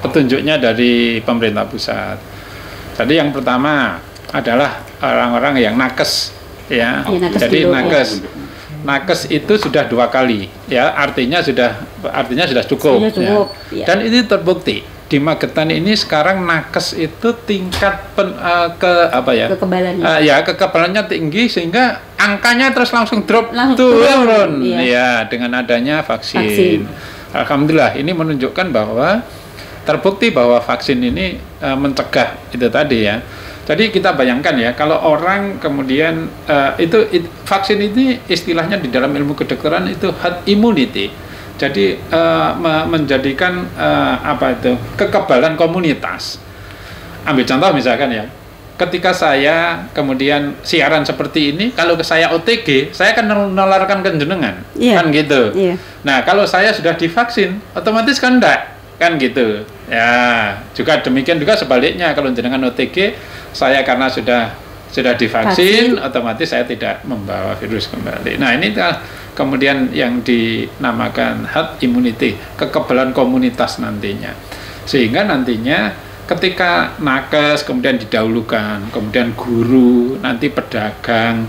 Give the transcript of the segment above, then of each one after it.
petunjuknya dari pemerintah pusat. Jadi yang pertama adalah orang-orang yang nakes, ya. nakes Jadi dulu, nakes, nakes itu sudah 2 kali, ya. Artinya sudah cukup. Sudah cukup, Ya. ya. Dan ini terbukti di Magetan ini sekarang nakes itu tingkat kekebalannya. kekebalannya tinggi sehingga angkanya terus langsung drop Langsung turun. iya. Ya, dengan adanya vaksin. Alhamdulillah ini menunjukkan bahwa terbukti bahwa vaksin ini mencegah itu tadi ya. Jadi kita bayangkan ya, kalau orang kemudian vaksin ini istilahnya di dalam ilmu kedokteran itu herd immunity. Jadi menjadikan kekebalan komunitas. Ambil contoh misalkan ya, ketika saya kemudian siaran seperti ini, kalau saya OTG, saya akan menularkan ke jenengan, kan gitu. Nah, kalau saya sudah divaksin, otomatis kan enggak, kan gitu. Ya, juga demikian juga sebaliknya, kalau jenengan OTG, saya karena sudah divaksin, otomatis saya tidak membawa virus kembali. Nah, ini kemudian yang dinamakan herd immunity, kekebalan komunitas nantinya. Sehingga nantinya ketika nakes kemudian didahulukan, kemudian guru, nanti pedagang,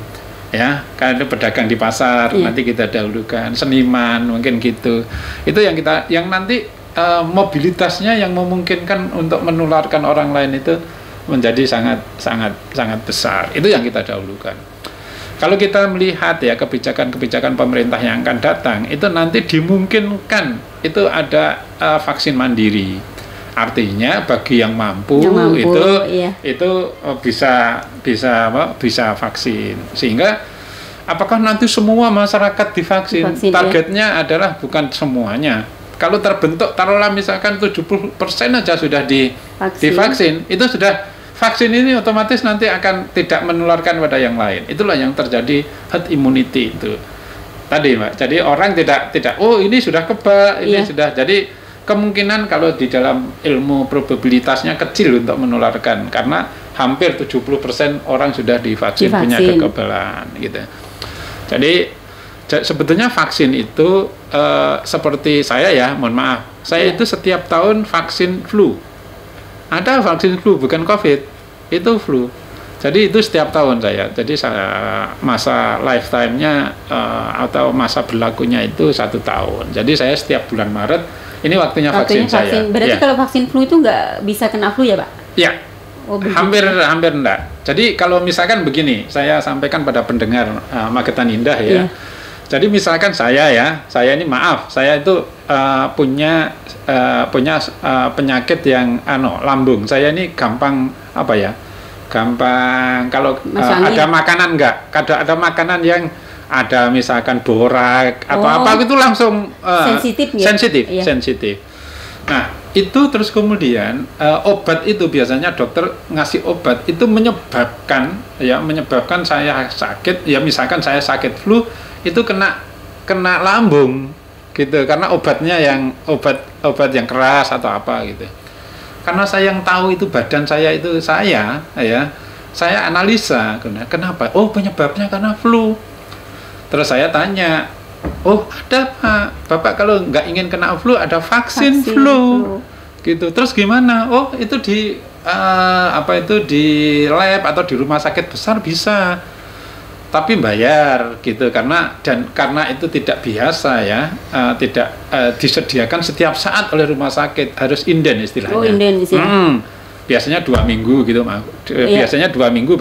ya, kan pedagang di pasar, nanti kita dahulukan, seniman mungkin gitu. Itu yang nanti mobilitasnya yang memungkinkan untuk menularkan orang lain itu menjadi sangat besar. Itu yang kita dahulukan. Kalau kita melihat ya kebijakan-kebijakan pemerintah yang akan datang, itu nanti dimungkinkan itu ada vaksin mandiri. Artinya bagi yang mampu itu bisa vaksin. Sehingga apakah nanti semua masyarakat divaksin? Targetnya adalah bukan semuanya. Kalau terbentuk taruhlah misalkan 70% aja sudah divaksin, itu sudah vaksin ini otomatis nanti akan tidak menularkan pada yang lain. Itulah yang terjadi herd immunity itu. Tadi, Mbak. Jadi orang tidak ini sudah kebal, ini sudah. Jadi kemungkinan kalau di dalam ilmu probabilitasnya kecil untuk menularkan karena hampir 70% orang sudah divaksin. Punya kekebalan gitu. Jadi sebetulnya vaksin itu seperti saya ya, mohon maaf. Saya itu setiap tahun vaksin flu. Ada vaksin flu, bukan COVID, itu flu. Jadi itu setiap tahun saya. Jadi masa lifetime-nya atau masa berlakunya itu 1 tahun. Jadi saya setiap bulan Maret, ini waktunya vaksin saya. Berarti kalau vaksin flu itu nggak bisa kena flu ya, Pak? Ya, hampir enggak. Jadi kalau misalkan begini, saya sampaikan pada pendengar Magetan Indah ya. Jadi misalkan saya ini maaf, saya itu punya penyakit yang lambung. Saya ini gampang gampang kalau ada makanan ada makanan yang ada misalkan borak atau apa itu langsung sensitif. Nah, itu terus kemudian obat itu biasanya dokter ngasih obat itu menyebabkan saya sakit, ya misalkan saya sakit flu itu kena lambung gitu karena obatnya yang obat yang keras atau apa gitu. Karena saya yang tahu itu badan saya itu saya analisa kenapa? Oh, penyebabnya karena flu. Terus saya tanya, oh ada Pak, Bapak kalau nggak ingin kena flu ada vaksin flu gitu. Terus gimana? Oh itu di di lab atau di rumah sakit besar bisa, tapi bayar gitu karena itu tidak biasa ya, tidak disediakan setiap saat oleh rumah sakit, harus inden istilahnya. Oh, inden istilahnya. Biasanya 2 minggu gitu, biasanya 2 minggu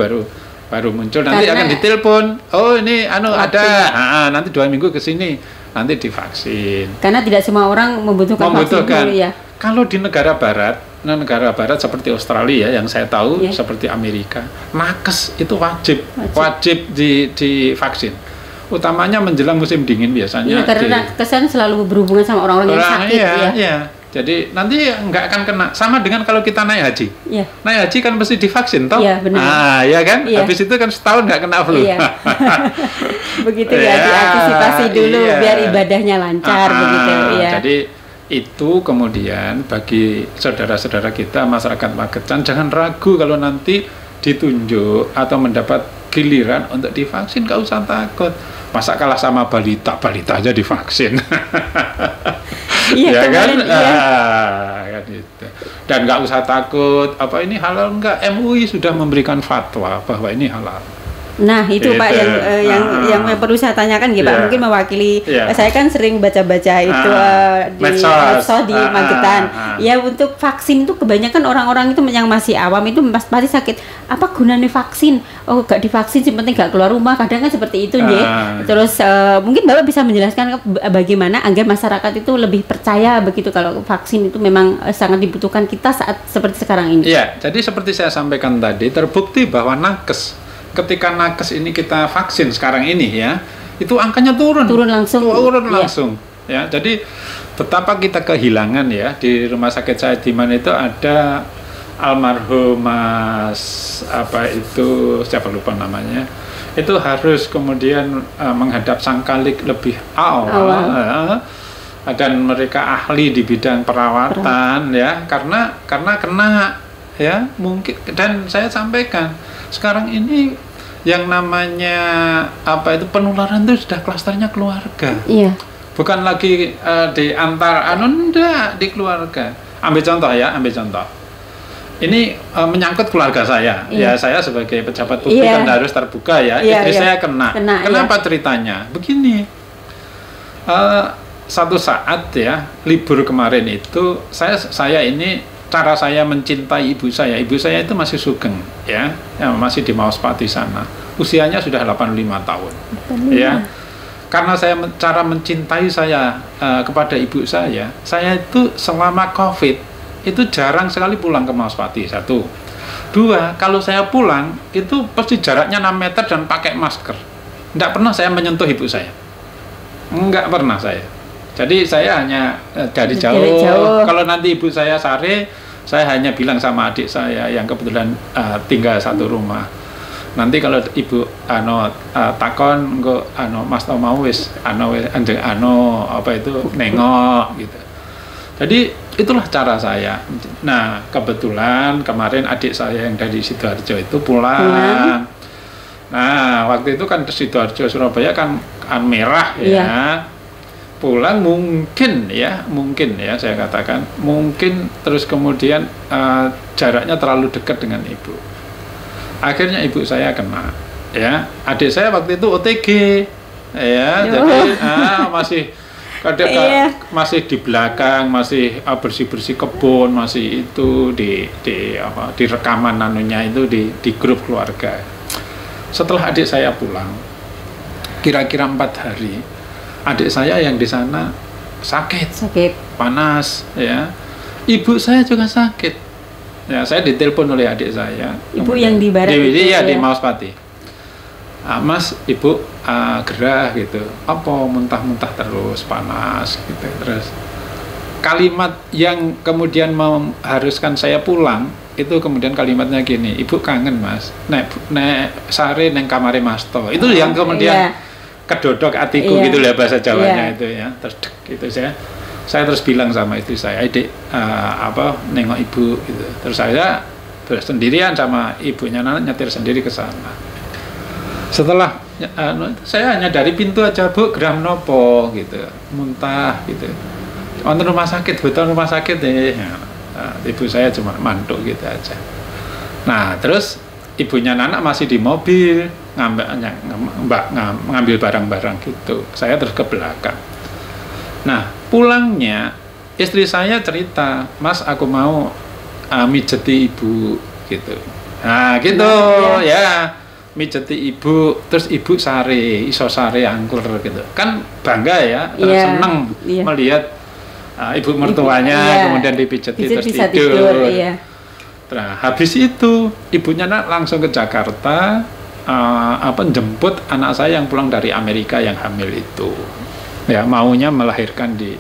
baru muncul, nanti akan ditelepon, oh ini ada, nanti 2 minggu ke sini nanti divaksin. Karena tidak semua orang membutuhkan vaksin dulu ya. Kalau di negara barat seperti Australia yang saya tahu, seperti Amerika, nakes itu wajib divaksin. Utamanya menjelang musim dingin biasanya. Karena kesan selalu berhubungan sama orang-orang yang sakit ya. Jadi nanti nggak akan kena. Sama dengan kalau kita naik haji. Naik haji kan mesti divaksin, toh? Iya, benar. Ya kan? Habis itu kan setahun nggak kena flu. Begitu ya, diantisipasi dulu biar ibadahnya lancar begitu ya. Jadi itu kemudian bagi saudara-saudara kita masyarakat Magetan jangan ragu kalau nanti ditunjuk atau mendapat giliran untuk divaksin, nggak usah takut. Masa kalah sama balita aja divaksin. Iya, ya kan? kan gitu. Dan nggak usah takut apa ini halal enggak, MUI sudah memberikan fatwa bahwa ini halal. Nah itu gitu. Pak yang perlu saya tanyakan gitu Pak, mungkin mewakili saya kan sering baca-baca itu di medsos di Magetan. Ya untuk vaksin itu kebanyakan orang-orang itu yang masih awam itu pasti sakit. Apa gunanya vaksin? Oh gak divaksin sih penting gak keluar rumah, kadang kan seperti itu Terus mungkin Bapak bisa menjelaskan bagaimana agar masyarakat itu lebih percaya begitu kalau vaksin itu memang sangat dibutuhkan kita saat seperti sekarang ini. Iya, jadi seperti saya sampaikan tadi, terbukti bahwa nakes ketika nakes ini kita vaksin sekarang ini ya, itu angkanya turun langsung ya. Jadi betapa kita kehilangan ya di rumah sakit saya di mana itu ada almarhum Mas siapa lupa namanya, itu harus kemudian menghadap sang Khalik lebih awal. Dan mereka ahli di bidang perawatan ya, karena kena ya mungkin. Dan saya sampaikan sekarang ini yang namanya penularan itu sudah klasternya keluarga. Iya. Bukan lagi di antar enggak, di keluarga. Ambil contoh. Ini menyangkut keluarga saya. Ya saya sebagai pejabat publik kan harus terbuka ya. Istri saya kena. Kenapa ceritanya? Begini. Satu saat ya, libur kemarin itu saya ini cara saya mencintai ibu saya itu masih sugeng ya masih di Mauspati sana, usianya sudah 85 tahun ya. Karena cara mencintai saya kepada ibu saya itu selama COVID itu jarang sekali pulang ke Mauspati. 1, 2, kalau saya pulang itu pasti jaraknya 6 meter dan pakai masker. Tidak pernah saya menyentuh ibu saya, enggak pernah saya. Jadi saya hanya dari jauh. Kalau nanti ibu saya sare, saya hanya bilang sama adik saya yang kebetulan tinggal satu rumah. Nanti kalau ibu takon engko Mas tau mau wis nengok gitu. Jadi itulah cara saya. Nah, kebetulan kemarin adik saya yang dari Sidoarjo itu pulang. Nah, waktu itu kan Sidoarjo Surabaya kan merah ya. Pulang mungkin ya saya katakan mungkin, terus kemudian jaraknya terlalu dekat dengan ibu, akhirnya ibu saya kena ya. Adik saya waktu itu OTG ya. Jadi masih masih di belakang, masih bersih kebun, masih itu di rekaman itu di grup keluarga. Setelah adik saya pulang kira-kira 4 hari, adik saya yang di sana sakit, panas ya. Ibu saya juga sakit ya. Saya ditelepon oleh adik saya, ibu yang di barat di Mauspati. Mas, ibu gerah gitu, apa muntah-muntah terus, panas gitu. Terus kalimat yang kemudian mengharuskan saya pulang itu kemudian kalimatnya gini, ibu kangen mas, nek sare neng kamare masto. Itu yang kemudian kedodok hatiku gitu lah bahasa Jawanya itu ya. Terus gitu saya terus bilang sama istri saya, Dek, nengok ibu gitu. Terus saya sendirian sama ibunya, nyetir sendiri ke sana. Setelah saya hanya dari pintu aja, Bu, geram nopo gitu, muntah gitu. Wonten rumah sakit, betul rumah sakit deh. Ibu saya cuma mantuk gitu aja. Nah, terus ibunya Nana masih di mobil ngambil barang-barang gitu. Saya terus ke belakang. Nah, pulangnya istri saya cerita, Mas, aku mau mijeti ibu gitu. Nah, gitu ya. Mijeti ibu, terus ibu iso sare angker gitu. Kan bangga ya, terus seneng melihat ibu mertuanya kemudian dipijeti terus tidur. Nah, habis itu ibunya langsung ke Jakarta jemput anak saya yang pulang dari Amerika yang hamil itu. Ya, maunya melahirkan di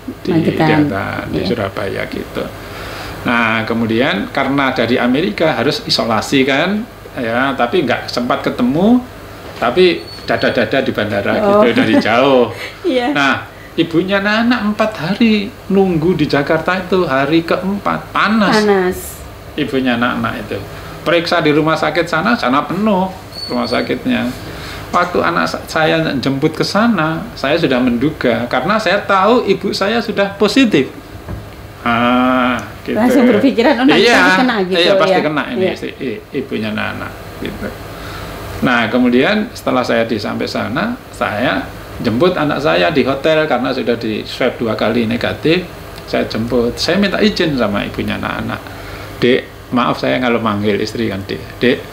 Surabaya gitu. Nah, kemudian karena dari Amerika harus isolasi kan, ya, tapi nggak sempat ketemu, tapi dada-dada di bandara gitu dari jauh. Nah, ibunya Nana 4 hari nunggu di Jakarta itu, hari keempat panas. Ibunya anak-anak itu periksa di rumah sakit sana penuh rumah sakitnya. Waktu anak saya jemput ke sana, saya sudah menduga karena saya tahu ibu saya sudah positif. Gitu. Langsung berpikiran, nanti kena gitu. Iya, pasti kena ini ibunya Nana gitu. Nah, kemudian setelah saya sampai sana, saya jemput anak saya di hotel karena sudah di swab 2 kali negatif. Saya jemput, saya minta izin sama ibunya Nana. Dek, maaf saya kalau manggil istri kan, Dek,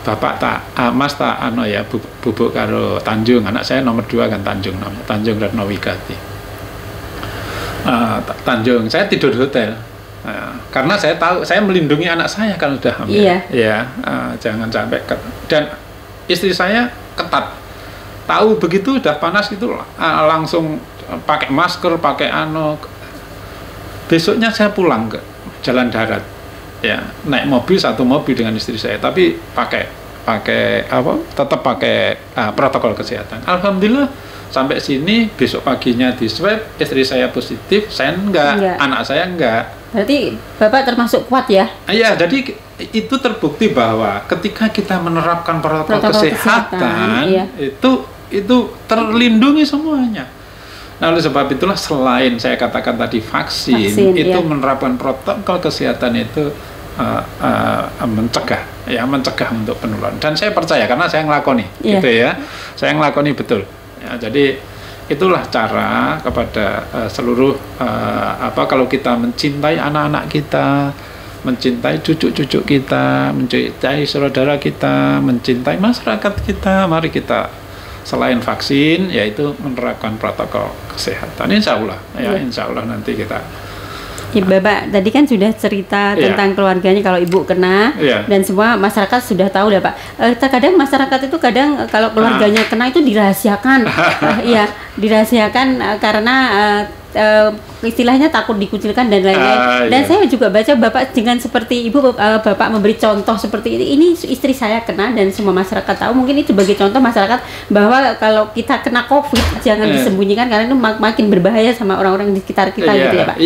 bapak mas tak ya bubuk karo Tanjung, anak saya nomor 2 kan Tanjung Retno Wigati. Tanjung, saya tidur di hotel karena saya tahu saya melindungi anak saya kalau sudah hamil. Ya, jangan sampai dan istri saya ketat, tahu begitu udah panas itu langsung pakai masker, pakai besoknya saya pulang ke jalan darat, ya naik mobil, satu mobil dengan istri saya, tapi tetap pakai protokol kesehatan. Alhamdulillah sampai sini, besok paginya di swab, istri saya positif, saya enggak. Anak saya enggak. Berarti Bapak termasuk kuat ya? Iya, jadi itu terbukti bahwa ketika kita menerapkan protokol kesehatan itu terlindungi semuanya. Nah, oleh sebab itulah selain saya katakan tadi vaksin itu menerapkan protokol kesehatan itu mencegah untuk penularan. Dan saya percaya karena saya ngelakoni, gitu ya. Saya ngelakoni betul. Ya, jadi itulah cara kepada seluruh kalau kita mencintai anak-anak kita, mencintai cucu-cucu kita, mencintai saudara kita, mencintai masyarakat kita, mari kita selain vaksin yaitu menerapkan protokol kesehatan. Insya Allah nanti kita. Ya, Bapak tadi kan sudah cerita tentang keluarganya kalau ibu kena dan semua masyarakat sudah tahu ya Pak. Terkadang masyarakat itu kalau keluarganya kena itu dirahasiakan, dirahasiakan karena istilahnya takut dikucilkan dan lain-lain. Dan saya juga baca Bapak dengan seperti ibu Bapak memberi contoh seperti ini. Ini istri saya kena dan semua masyarakat tahu. Mungkin itu sebagai contoh masyarakat bahwa kalau kita kena COVID jangan disembunyikan karena itu makin berbahaya sama orang-orang di sekitar kita gitu ya Pak.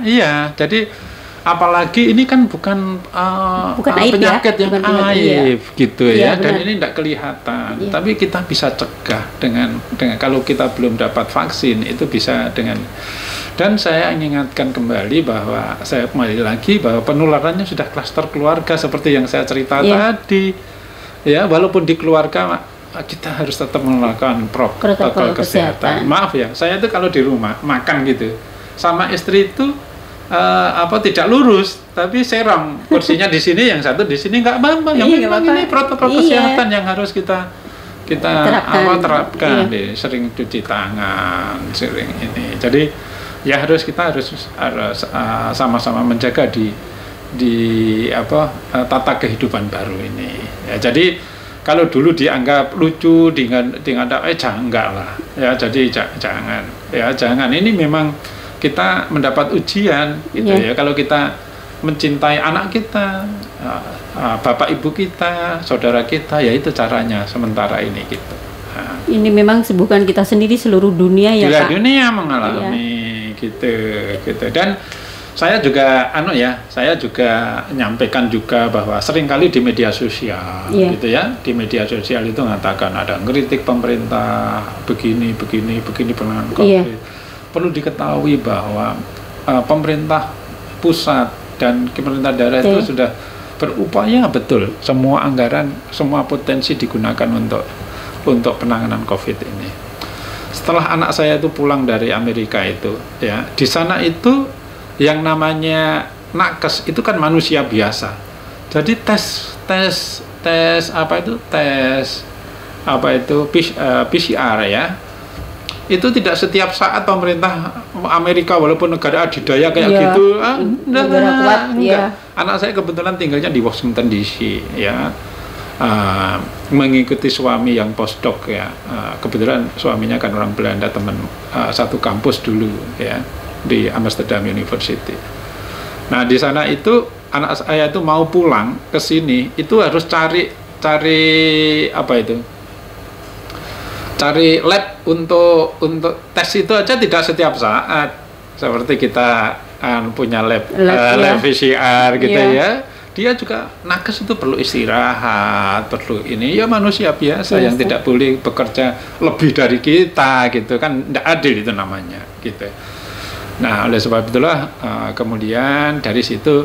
Iya. Jadi apalagi ini kan bukan penyakit yang aib gitu ya, dan ini tidak kelihatan. Tapi kita bisa cegah dengan kalau kita belum dapat vaksin itu bisa dengan. Dan saya ingatkan kembali bahwa saya kembali lagi bahwa penularannya sudah klaster keluarga seperti yang saya cerita tadi. Ya, walaupun di keluarga kita harus tetap melakukan protokol kesehatan. Maaf ya, saya itu kalau di rumah makan gitu sama istri itu tidak lurus, tapi serong kursinya di sini, yang satu di sini nggak apa-apa. Yang memang ini protokol kesehatan yang harus kita terapkan. Sering cuci tangan, sering ini. Jadi ya kita harus sama-sama menjaga di tata kehidupan baru ini. Ya, jadi kalau dulu dianggap lucu, enggak lah. Ya, jadi jangan. Ini memang kita mendapat ujian gitu ya. Kalau kita mencintai anak kita, bapak ibu kita, saudara kita, ya itu caranya sementara ini gitu. Ini memang bukan kita sendiri, seluruh dunia ya Pak. Dunia mengalami gitu. Dan saya juga saya juga menyampaikan juga bahwa seringkali di media sosial gitu ya, di media sosial itu mengatakan ada ngeritik pemerintah begini penanganan COVID. Perlu diketahui bahwa pemerintah pusat dan pemerintah daerah itu sudah berupaya betul, semua anggaran, semua potensi digunakan untuk penanganan COVID ini. Setelah anak saya itu pulang dari Amerika itu, ya di sana itu yang namanya nakes itu kan manusia biasa. Jadi tes PCR ya. Itu tidak setiap saat pemerintah Amerika walaupun negara adidaya kayak gitu, negara kuat, Anak saya kebetulan tinggalnya di Washington DC ya, mengikuti suami yang postdoc ya, kebetulan suaminya kan orang Belanda, teman satu kampus dulu ya di Amsterdam University. Nah di sana itu anak saya itu mau pulang ke sini itu harus cari lab untuk tes itu aja tidak setiap saat seperti kita punya lab PCR gitu ya. Dia juga nakes itu perlu istirahat, perlu ini ya manusia biasa yang tidak boleh bekerja lebih dari kita gitu kan, tidak adil itu namanya gitu. Nah, oleh sebab itulah kemudian dari situ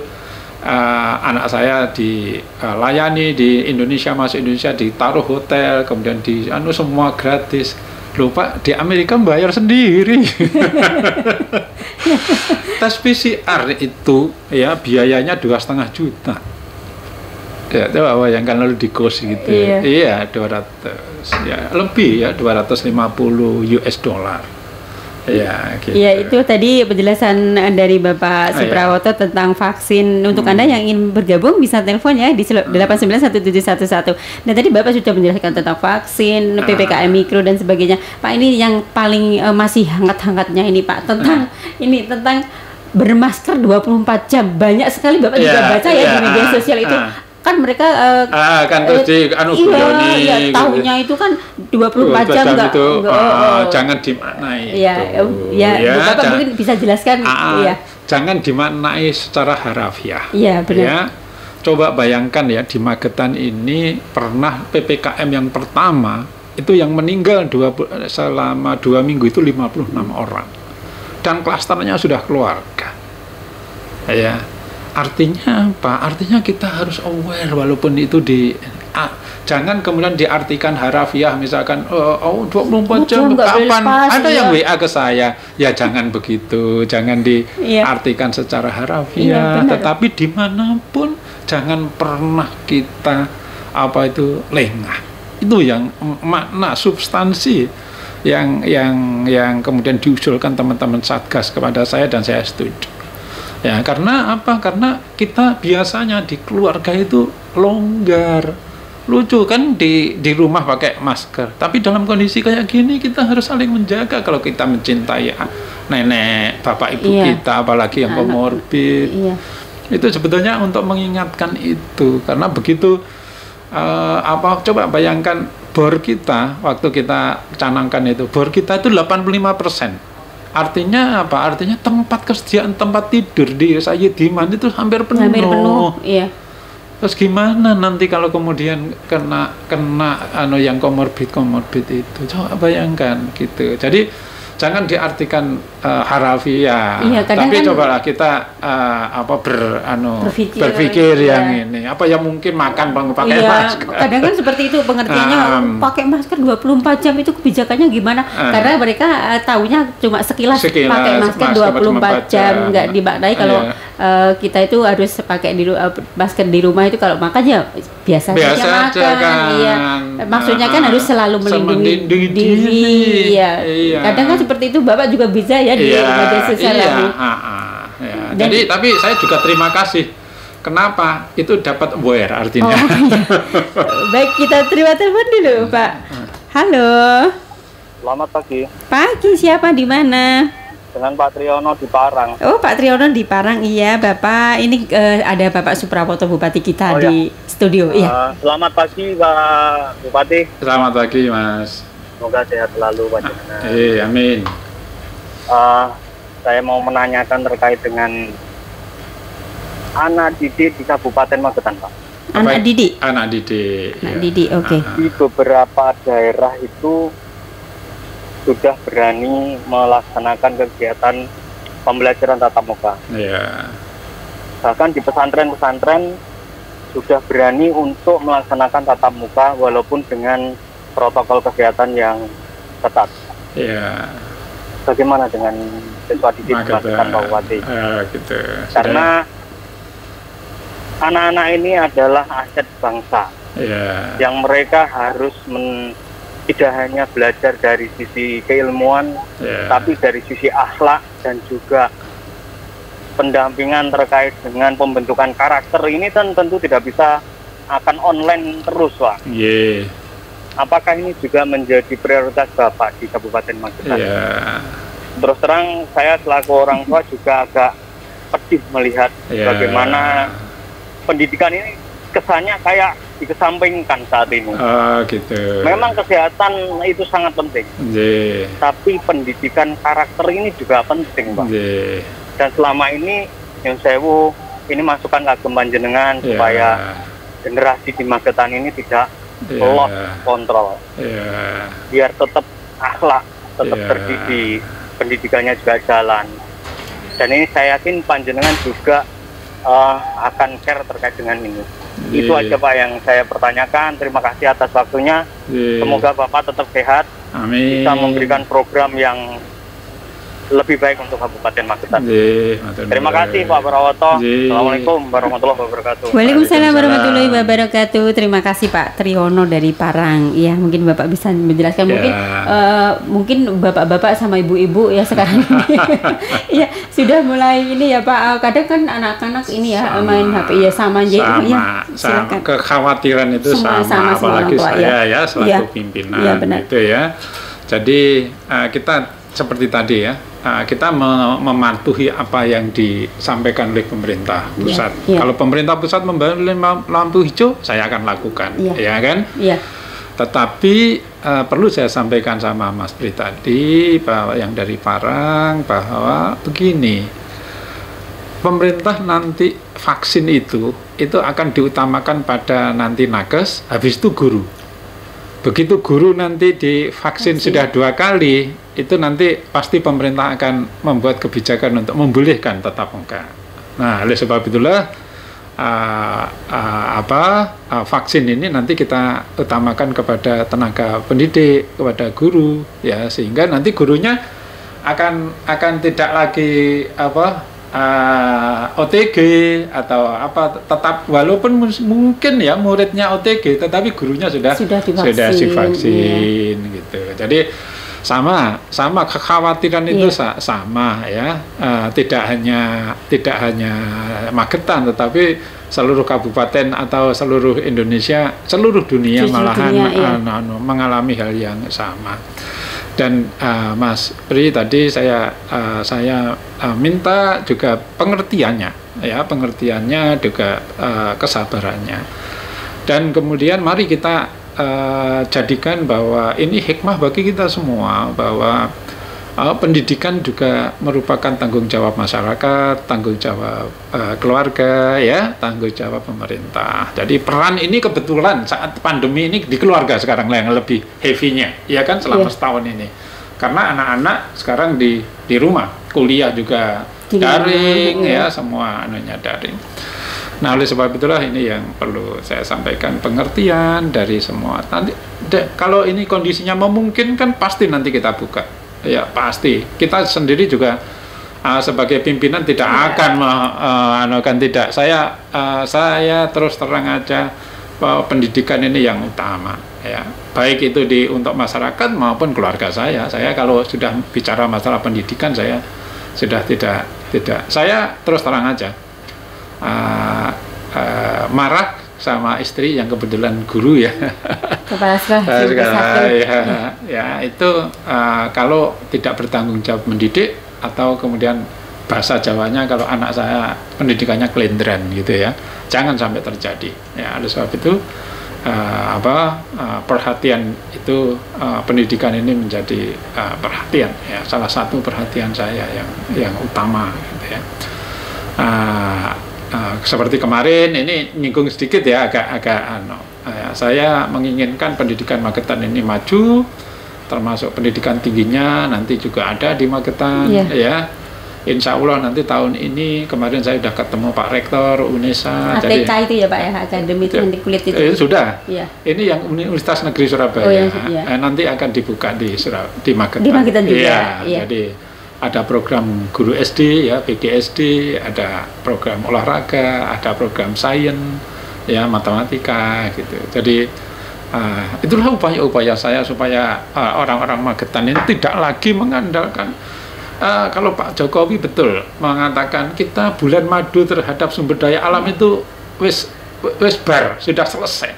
anak saya dilayani di Indonesia, masuk Indonesia, ditaruh hotel, kemudian semua gratis. Lupa di Amerika bayar sendiri. Tes PCR itu ya biayanya 2,5 juta. Ya, itu bayangkan lalu di kos gitu. Iya, 200 ya lebih ya 250 US dollar. Ya, gitu. Ya, itu tadi penjelasan dari Bapak Suprawoto tentang vaksin. Untuk Anda yang ingin bergabung bisa telepon ya di 891711. Dan tadi Bapak sudah menjelaskan tentang vaksin, PPKM mikro dan sebagainya. Pak, ini yang paling masih hangat-hangatnya ini Pak, tentang tentang bermasker 24 jam. Banyak sekali Bapak juga baca ya di media sosial itu. Kan mereka kan terus di tahunya itu kan 24 jam enggak jangan dimaknai Bapak mungkin bisa jelaskan jangan dimaknai secara harafiah. Iya, benar. Ya, coba bayangkan ya, di Magetan ini pernah PPKM yang pertama itu yang meninggal selama 2 minggu itu 56 orang dan klasternya sudah keluarga. Ya, artinya apa? Artinya kita harus aware walaupun itu jangan kemudian diartikan harafiah, misalkan 24 jam kapan ada yang WA ke saya. Ya jangan begitu, jangan diartikan secara harafiah, tetapi dimanapun jangan pernah kita lengah. Itu yang makna substansi yang kemudian diusulkan teman-teman Satgas kepada saya dan saya setuju. Ya, karena apa? Karena kita biasanya di keluarga itu longgar. Lucu kan di rumah pakai masker. Tapi dalam kondisi kayak gini kita harus saling menjaga kalau kita mencintai nenek, bapak ibu kita, apalagi yang komorbid. Itu sebetulnya untuk mengingatkan itu. Karena begitu coba bayangkan bor kita waktu kita canangkan itu, bor kita itu 85%. Artinya apa? Artinya kesediaan tempat tidur di Sayyidiman itu hampir penuh. Iya. Terus gimana nanti kalau kemudian kena yang komorbid itu? Coba bayangkan gitu. Jadi jangan diartikan harafiah. Iya, tapi kan cobalah kita berpikir yang ini. Apa yang mungkin makan pakai masker. Kadang kan seperti itu pengertiannya, pakai masker 24 jam itu kebijakannya gimana? Karena mereka tahunya cuma sekilas pakai masker 24 jam, nggak dimaknai kalau kita itu harus pakai masker di rumah itu kalau makan ya biasa saja makan. Kan. Iya. Maksudnya kan harus selalu melindungi diri. Iya. Kadang kan seperti itu Bapak juga bisa ya di media sosial. Jadi tapi saya juga terima kasih. Kenapa? Itu dapat aware artinya. Baik, kita terima telepon dulu, Pak. Halo. Selamat pagi. Pagi, siapa di mana? Dengan Pak Triyono di Parang. Oh, Pak Triyono di Parang, iya Bapak. Ini ada Bapak Suprawoto Bupati kita di studio. Iya. Selamat pagi Pak Bupati. Selamat pagi Mas. Semoga sehat selalu Pak Jenengan. Amin. Saya mau menanyakan terkait dengan anak didik di Kabupaten Magetan, Pak. Anak didik. Anak didik. Anak didik, oke. Di beberapa daerah itu sudah berani melaksanakan kegiatan pembelajaran tatap muka. Iya. Bahkan di pesantren-pesantren sudah berani untuk melaksanakan tatap muka walaupun dengan protokol kesehatan yang ketat. Iya. Bagaimana dengan siswa didik Magetan Pak Bupati? Gitu. Karena anak-anak ini adalah aset bangsa. Iya. Yang mereka harus tidak hanya belajar dari sisi keilmuan, tapi dari sisi akhlak dan juga pendampingan terkait dengan pembentukan karakter ini kan tentu tidak bisa akan online terus, Pak. Yeah. Apakah ini juga menjadi prioritas Bapak di Kabupaten Magetan? Yeah. Terus terang saya selaku orang tua juga agak pedih melihat bagaimana pendidikan ini kesannya kayak dikesampingkan saat ini. Gitu. Memang kesehatan itu sangat penting. Yeah. Tapi pendidikan karakter ini juga penting, Pak. Yeah. Dan selama ini yang sewu ini masukan kagem panjenengan supaya generasi di Magetan ini tidak lost kontrol. Biar tetap akhlak, tetap terdidik, pendidikannya juga jalan. Dan ini saya yakin panjenengan juga akan care terkait dengan ini. Itu aja Pak yang saya pertanyakan. Terima kasih atas waktunya. Semoga Bapak tetap sehat. Amin. Bisa memberikan program yang lebih baik untuk Kabupaten Magetan. Terima kasih Pak Prawoto. Assalamualaikum warahmatullahi wabarakatuh. Waalaikumsalam warahmatullahi wabarakatuh. Terima kasih Pak Triyono dari Parang. Ya, mungkin Bapak bisa menjelaskan. Mungkin bapak-bapak sama ibu-ibu ya sekarang ini. Ya, sudah mulai ini ya Pak. Kadang kan anak-anak ini ya main HP ya sama. Silakan. Kekhawatiran itu sama apalagi saya ya selaku pimpinan gitu ya. Jadi kita seperti tadi ya, kita mematuhi apa yang disampaikan oleh pemerintah pusat. Kalau pemerintah pusat memberi lampu hijau, saya akan lakukan, ya kan? Tetapi perlu saya sampaikan sama Mas Pri tadi, bahwa yang dari Parang, bahwa begini, pemerintah nanti vaksin itu akan diutamakan pada nanti nakes, habis itu guru. Begitu guru nanti divaksin sudah 2 kali, itu nanti pasti pemerintah akan membuat kebijakan untuk membolehkan tatap muka. Nah, oleh sebab itulah vaksin ini nanti kita utamakan kepada tenaga pendidik, kepada guru, ya, sehingga nanti gurunya akan tidak lagi OTG atau tetap, walaupun mungkin ya muridnya OTG tetapi gurunya sudah divaksin gitu. Jadi sama kekhawatiran itu sama ya, tidak hanya Magetan tetapi seluruh kabupaten atau seluruh Indonesia, seluruh dunia mengalami hal yang sama. Dan Mas Pri tadi saya minta juga pengertiannya juga kesabarannya, dan kemudian mari kita jadikan bahwa ini hikmah bagi kita semua, bahwa pendidikan juga merupakan tanggung jawab masyarakat, tanggung jawab keluarga, ya, tanggung jawab pemerintah. Jadi peran ini kebetulan saat pandemi ini di keluarga sekarang yang lebih heavy-nya, ya kan, selama setahun ini. Karena anak-anak sekarang di rumah, kuliah juga daring, ya, semua anunya daring. Nah, oleh sebab itulah ini yang perlu saya sampaikan, pengertian dari semua. Nanti kalau ini kondisinya memungkinkan, pasti nanti kita buka. Ya pasti, kita sendiri juga sebagai pimpinan tidak akan tidak. Saya terus terang aja bahwa pendidikan ini yang utama, ya, baik itu untuk masyarakat maupun keluarga saya. Saya kalau sudah bicara masalah pendidikan, saya sudah tidak. Saya terus terang aja marah sama istri yang kebetulan guru, ya. Kepala sekolah. Ya, itu kalau tidak bertanggung jawab mendidik, atau kemudian bahasa Jawanya kalau anak saya pendidikannya kelendran gitu ya, jangan sampai terjadi. Ya, oleh sebab itu perhatian itu, pendidikan ini menjadi perhatian, ya, salah satu perhatian saya yang utama gitu ya. Seperti kemarin ini nyinggung sedikit ya, saya menginginkan pendidikan Magetan ini maju, termasuk pendidikan tingginya nanti juga ada di Magetan, ya. Insya Allah nanti tahun ini, kemarin saya sudah ketemu Pak Rektor UNESA. ATK itu ya Pak ya, Akademi Teknik Kulit itu. Sudah. Ya. Ini yang Universitas Negeri Surabaya. Nanti akan dibuka di Magetan. Di Magetan juga. Ya. Jadi ada program guru SD, ya, PGSD, ada program olahraga, ada program sains, ya, matematika gitu. Jadi itulah upaya-upaya saya supaya orang-orang Magetan ini tidak lagi mengandalkan. Kalau Pak Jokowi betul mengatakan kita bulan madu terhadap sumber daya alam itu wis sudah selesai.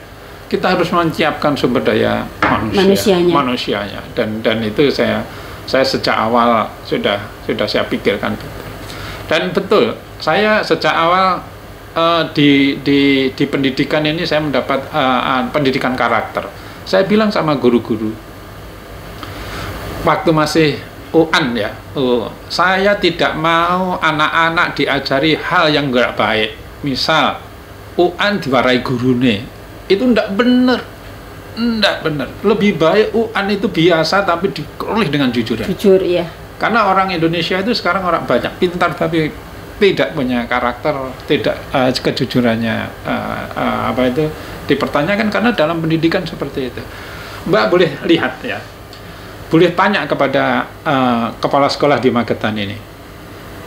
Kita harus menciapkan sumber daya manusianya. Dan itu saya sejak awal sudah saya pikirkan betul. Dan betul, saya sejak awal di pendidikan ini saya mendapat pendidikan karakter. Saya bilang sama guru-guru waktu masih UAN, ya, saya tidak mau anak-anak diajari hal yang nggak baik. Misal UAN diwarai gurune, itu nggak bener. Lebih baik UAN itu biasa tapi dikelola dengan jujur. Jujur, ya. Karena orang Indonesia itu sekarang orang banyak pintar tapi tidak punya karakter, tidak kejujurannya dipertanyakan karena dalam pendidikan seperti itu. Mbak boleh lihat ya, boleh tanya kepada kepala sekolah di Magetan ini.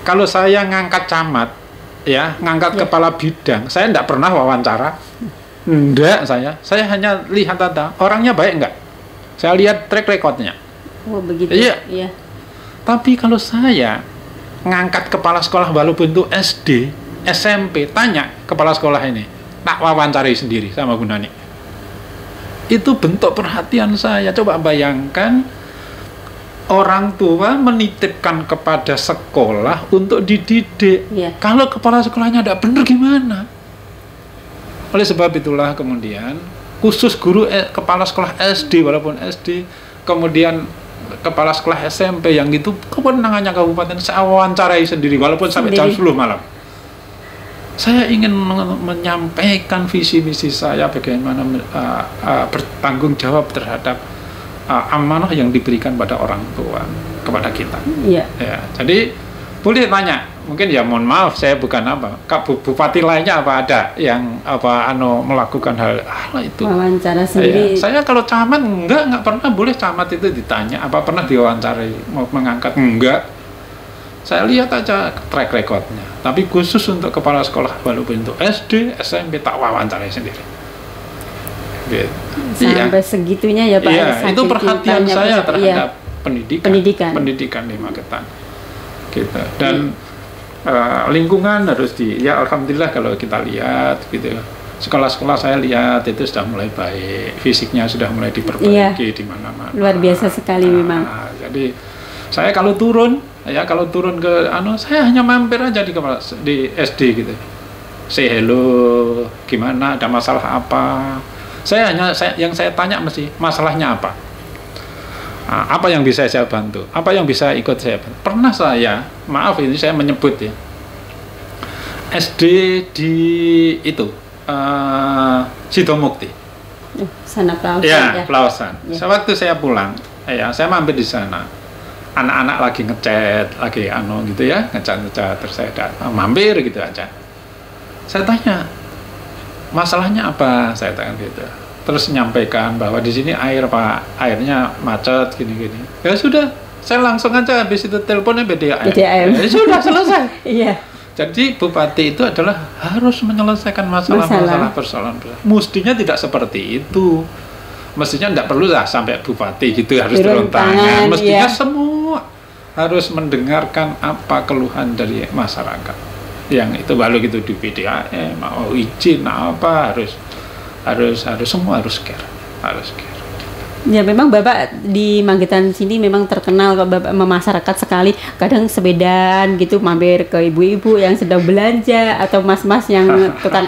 Kalau saya ngangkat camat, ya ngangkat kepala bidang, saya tidak pernah wawancara. Enggak, saya hanya lihat orangnya baik enggak. Saya lihat track recordnya. Oh begitu. Iya. Tapi kalau saya ngangkat kepala sekolah walaupun itu SD, SMP, tanya kepala sekolah ini, tak wawancari sendiri sama Bu Nani. Itu bentuk perhatian saya. Coba bayangkan orang tua menitipkan kepada sekolah untuk dididik. Kalau kepala sekolahnya tidak benar gimana? Oleh sebab itulah kemudian khusus guru kepala sekolah SD walaupun SD, kemudian kepala sekolah SMP yang itu kewenangannya kabupaten, saya wawancarai sendiri walaupun sampai jam 10 malam. Saya ingin menyampaikan visi misi saya bagaimana bertanggung jawab terhadap amanah yang diberikan pada orang tua kepada kita. Ya, jadi boleh tanya, mungkin ya mohon maaf saya bukan bupati lainnya apa ada yang melakukan hal itu wawancara sendiri. Saya kalau camat enggak pernah boleh camat itu ditanya apa pernah diwawancarai mau mengangkat enggak. Saya lihat aja track recordnya. Tapi khusus untuk kepala sekolah walaupun untuk SD, SMP tak wawancarai sendiri. Gitu. Sampai segitunya ya Pak. Iya, itu perhatian saya terhadap pendidikan di Magetan. Gitu. Dan lingkungan harus alhamdulillah kalau kita lihat gitu, sekolah-sekolah saya lihat itu sudah mulai baik, fisiknya sudah mulai diperbaiki di mana-mana. Luar biasa sekali memang. Jadi saya kalau turun ke saya hanya mampir aja di SD gitu, say hello, gimana, ada masalah apa, yang saya tanya mesti masalahnya apa. Apa yang bisa saya bantu? Apa yang bisa ikut saya bantu? Pernah saya, maaf ini saya menyebut ya, SD di itu Sidomukti. Sana Pelausan. Ya, Pelausan. Waktu saya pulang, saya mampir di sana. Anak-anak lagi ngechat, lagi gitu ya, ngecat terus saya mampir gitu aja. Saya tanya, masalahnya apa? Saya tanya gitu. Terus menyampaikan bahwa di sini airnya macet gini-gini. Ya sudah, saya langsung aja habis itu teleponnya BDAM. Ya sudah selesai. Iya. Jadi bupati itu adalah harus menyelesaikan masalah-masalah persoalan. Mestinya tidak seperti itu. Mestinya tidak perlu lah sampai bupati gitu harus turun tangan. Mestinya semua harus mendengarkan apa keluhan dari masyarakat. Yang itu baru gitu di BDAM mau izin apa harus semua harus care. Ya memang Bapak di Magetan sini memang terkenal kalau Bapak masyarakat sekali, kadang sepedaan gitu mampir ke ibu-ibu yang sedang belanja atau mas-mas yang tukang